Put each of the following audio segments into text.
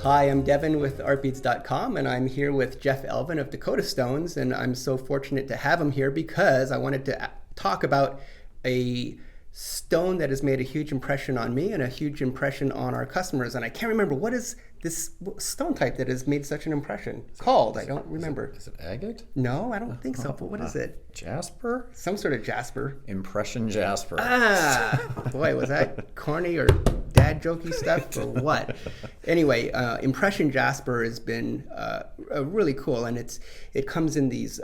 Hi, I'm Devin with Artbeads.com, and I'm here with Jeff Elvin of Dakota Stones, and I'm so fortunate to have him here because I wanted to talk about a stone that has made a huge impression on me and a huge impression on our customers. And I can't remember, what is this stone type that has made such an impression called? I don't remember. Is it agate? No, I don't think so. But what is it? Jasper? Some sort of jasper. Impression jasper. Boy, was that corny or dad jokey stuff or what? Anyway, impression jasper has been really cool, and it comes in these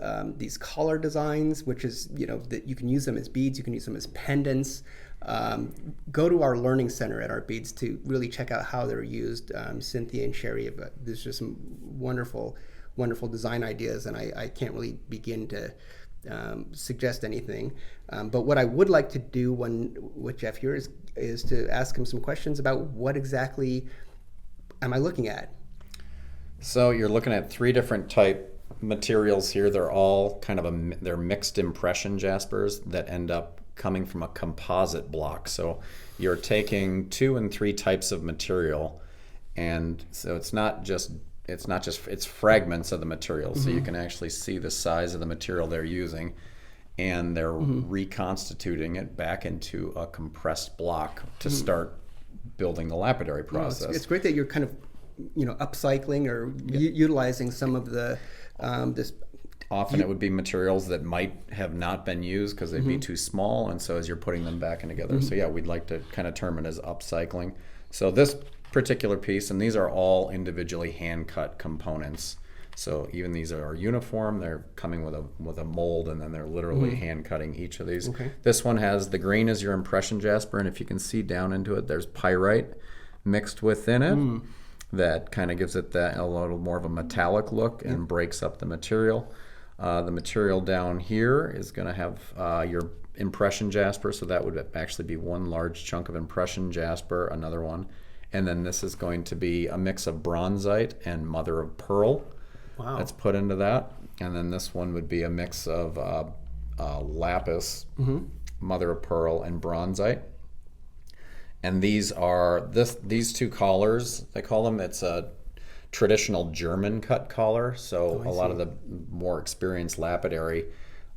collar designs, which is, that you can use them as beads, you can use them as pendants. Go to our learning center at Artbeads to really check out how they're used. Cynthia and Sherry, there's just some wonderful design ideas, and I can't really begin to suggest anything. But what I would like to do with Jeff here is to ask him some questions about what exactly am I looking at? So you're looking at three different type materials here. They're all kind of they're mixed impression jaspers that end up coming from a composite block. So you're taking 2 and 3 types of material, and so it's fragments of the material. Mm-hmm. So you can actually see the size of the material they're using, and they're reconstituting it back into a compressed block to start building the lapidary process. It's great that you're kind of upcycling or utilizing some of the this. Often it would be materials that might have not been used because they'd be too small, and so as you're putting them back in together. So yeah, we'd like to kind of term it as upcycling. So this particular piece, and these are all individually hand-cut components. So even these are uniform, they're coming with a mold, and then they're literally hand-cutting each of these. Okay. This one has, the green is your impression jasper, and if you can see down into it, there's pyrite mixed within it. That kind of gives it that a little more of a metallic look and breaks up the material. The material down here is going to have your impression jasper, so that would actually be one large chunk of impression jasper, another one. And then this is going to be a mix of bronzite and mother of pearl that's put into that. And then this one would be a mix of lapis, mother of pearl, and bronzite. And these are these 2 collars, they call them. It's a traditional German cut collar. So a lot of the more experienced lapidary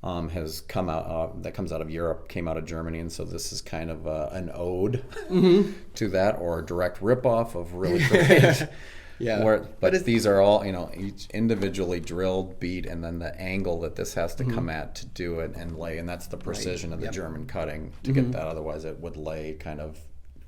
has come out that comes out of Europe, came out of Germany, and so this is kind of an ode to that, or a direct ripoff of really great. But these are all each individually drilled bead, and then the angle that this has to come at to do it and lay, and that's the precision of the German cutting to get that. Otherwise, it would lay kind of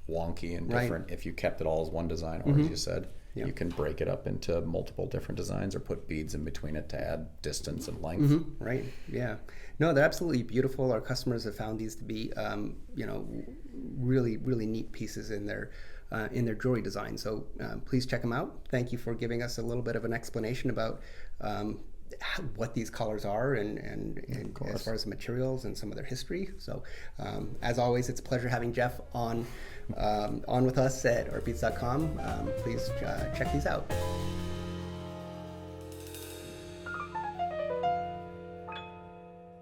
wonky and different if you kept it all as one design, or as you said. You can break it up into multiple different designs or put beads in between it to add distance and length. Right. Yeah. No, they're absolutely beautiful. Our customers have found these to be, really, really neat pieces in their jewelry design. So please check them out. Thank you for giving us a little bit of an explanation about what these colors are and as far as the materials and some of their history. So as always, it's a pleasure having Jeff on with us at artbeads.com. Please check these out.